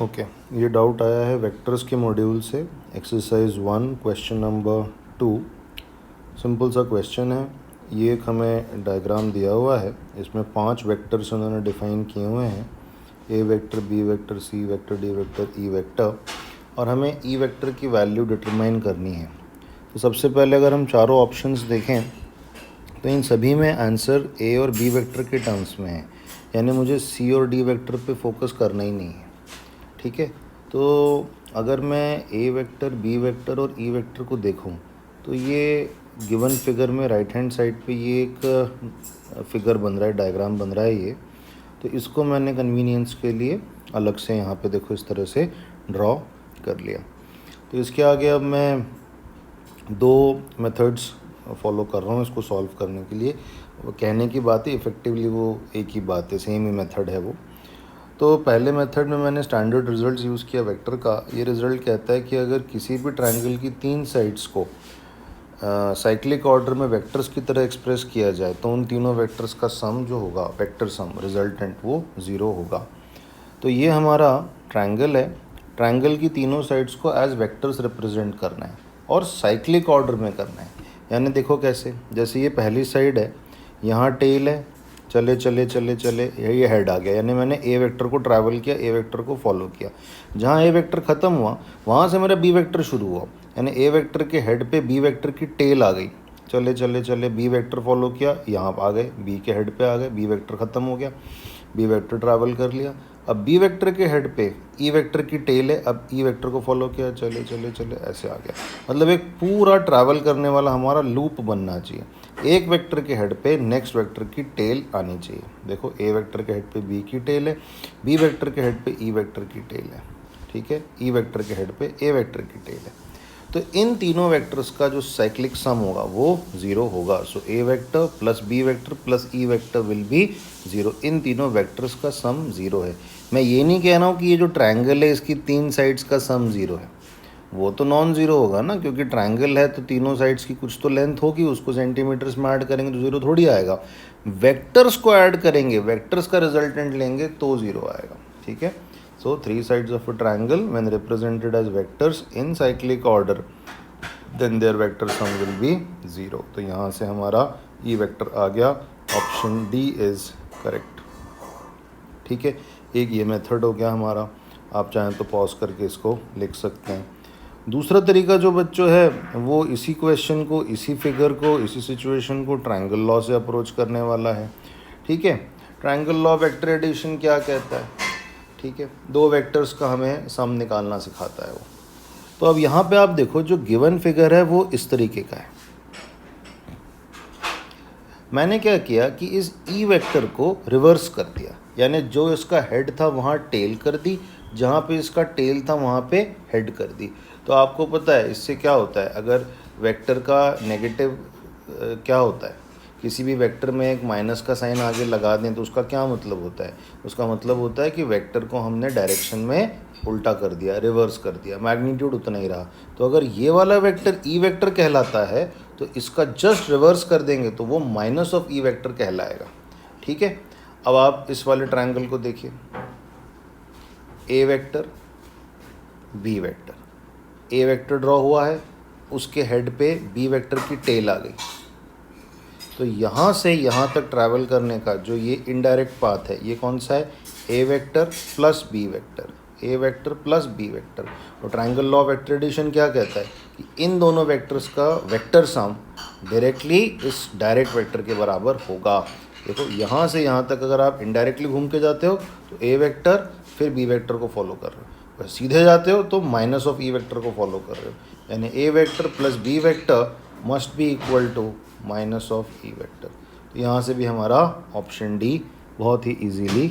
Okay ये doubt आया है वेक्टर्स के मॉड्यूल से एक्सरसाइज 1 क्वेश्चन नंबर 2। सिंपल सा क्वेश्चन है। ये एक हमें डायग्राम दिया हुआ है, इसमें 5 वेक्टर्स उन्होंने डिफ़ाइन किए हुए हैं, A vector, B vector, C vector, D vector, E vector, और हमें ई वेक्टर की वैल्यू डिटरमाइन करनी है। तो सबसे पहले अगर हम चारों ऑप्शंस देखें तो इन सभी में आंसर ए और बी वेक्टर के टर्म्स में है, यानी मुझे सी और डी वेक्टर पे फोकस करना ही नहीं है। ठीक है, तो अगर मैं ए वेक्टर, बी वेक्टर और ई वेक्टर को देखूं तो ये गिवन फिगर में राइट हैंड साइड पे ये एक फिगर बन रहा है, डायग्राम बन रहा है ये। तो इसको मैंने कन्वीनियंस के लिए अलग से यहाँ पे देखो इस तरह से ड्रॉ कर लिया। तो इसके आगे अब मैं दो मेथड्स फॉलो कर रहा हूँ इसको सॉल्व करने के लिए। वो कहने की बात है, इफ़ेक्टिवली वो एक ही बात है, सेम ही मेथड है वो। तो पहले मेथड में मैंने स्टैंडर्ड रिजल्ट यूज़ किया वेक्टर का। ये रिज़ल्ट कहता है कि अगर किसी भी ट्रायंगल की 3 साइड्स को साइक्लिक ऑर्डर में वेक्टर्स की तरह एक्सप्रेस किया जाए तो उन तीनों वेक्टर्स का सम जो होगा, वेक्टर सम रिजल्टेंट, वो 0 होगा। तो ये हमारा ट्रायंगल है, ट्रायंगल की तीनों साइड्स को एज वेक्टर्स रिप्रेजेंट करना है और साइक्लिक ऑर्डर में करना है। यानी देखो कैसे, जैसे ये पहली साइड है, यहाँ टेल है, चले चले चले चले ये हेड आ गया, यानी मैंने ए वेक्टर को ट्रैवल किया, ए वेक्टर को फॉलो किया। जहाँ ए वेक्टर ख़त्म हुआ वहाँ से मेरा बी वेक्टर शुरू हुआ, यानी ए वेक्टर के हेड पे बी वेक्टर की टेल आ गई। चले चले चले बी वेक्टर फॉलो किया, यहाँ आ गए, बी के हेड पे आ गए, बी वेक्टर ख़त्म हो गया, बी वेक्टर ट्रैवल कर लिया। अब बी वेक्टर के हेड पे ई वेक्टर की टेल है, अब ई वेक्टर को फॉलो किया, चले चले चले ऐसे आ गया। मतलब एक पूरा ट्रैवल करने वाला हमारा लूप बनना चाहिए। एक वेक्टर के हेड पे नेक्स्ट वेक्टर की टेल आनी चाहिए। देखो ए वेक्टर के हेड पे बी की टेल है, बी वेक्टर के हेड पे ई वेक्टर की टेल है, ठीक है, ई वेक्टर के हेड पे ए वेक्टर की टेल है। तो इन तीनों वेक्टर्स का जो साइक्लिक सम होगा वो 0 होगा। So A vector plus B vector plus E vector will be 0। इन तीनों वेक्टर्स का सम 0 है। मैं ये नहीं कह रहा हूँ कि ये जो ट्रायंगल है इसकी 3 साइड्स का सम 0 है, वो तो नॉन ज़ीरो होगा ना, क्योंकि ट्रायंगल है तो तीनों साइड्स की कुछ तो लेंथ होगी, उसको सेंटीमीटर्स में ऐड करेंगे तो 0 थोड़ी आएगा। वेक्टर्स को ऐड करेंगे, वेक्टर्स का रिजल्टेंट लेंगे तो 0 आएगा। ठीक है, so 3 sides of a triangle when represented as vectors in cyclic order then their vector sum will be 0। तो यहाँ से हमारा ई वेक्टर आ गया, ऑप्शन डी इज़ करेक्ट। ठीक है, एक ये मेथड हो गया हमारा। आप चाहें तो पॉज करके इसको लिख सकते हैं। दूसरा तरीका जो बच्चों है वो इसी क्वेश्चन को, इसी फिगर को, इसी सिचुएशन को ट्रायंगल लॉ से अप्रोच करने वाला है। ठीक है, ट्रायंगल लॉ वेक्टर एडिशन क्या कहता है? ठीक है, दो वेक्टर्स का हमें सम निकालना सिखाता है वो। तो अब यहाँ पे आप देखो जो गिवन फिगर है वो इस तरीके का है। मैंने क्या किया कि इस ई वेक्टर को रिवर्स कर दिया, यानी जो इसका हेड था वहाँ टेल कर दी, जहाँ पे इसका टेल था वहाँ पे हेड कर दी। तो आपको पता है इससे क्या होता है, अगर वेक्टर का नेगेटिव क्या होता है, किसी भी वेक्टर में एक माइनस का साइन आगे लगा दें तो उसका क्या मतलब होता है? उसका मतलब होता है कि वेक्टर को हमने डायरेक्शन में उल्टा कर दिया, रिवर्स कर दिया, मैग्नीट्यूड उतना ही रहा। तो अगर ये वाला वेक्टर ई वेक्टर कहलाता है तो इसका जस्ट रिवर्स कर देंगे तो वो माइनस ऑफ ई वेक्टर कहलाएगा। ठीक है, अब आप इस वाले ट्रायंगल को देखिए, ए वेक्टर, बी वेक्टर, ए वेक्टर ड्रॉ हुआ है, उसके हेड पे बी वेक्टर की टेल आ गई। तो यहाँ से यहाँ तक ट्रैवल करने का जो ये इनडायरेक्ट पाथ है, ये कौन सा है? ए वेक्टर प्लस बी वेक्टर, ए वेक्टर प्लस बी वेक्टर। तो ट्रायंगल लॉ वेक्टर एडिशन क्या कहता है कि इन दोनों वेक्टर्स का वेक्टर सम डायरेक्टली इस डायरेक्ट वेक्टर के बराबर होगा। देखो यहाँ से यहाँ तक अगर आप इनडायरेक्टली घूम के जाते हो तो ए वेक्टर फिर बी वेक्टर को फॉलो कर रहे हो, और सीधे जाते हो तो माइनस ऑफ ई वेक्टर को फॉलो कर रहे हो, यानी A vector plus B vector must be equal to minus of E vector. तो यहाँ से भी हमारा ऑप्शन डी बहुत ही इजीली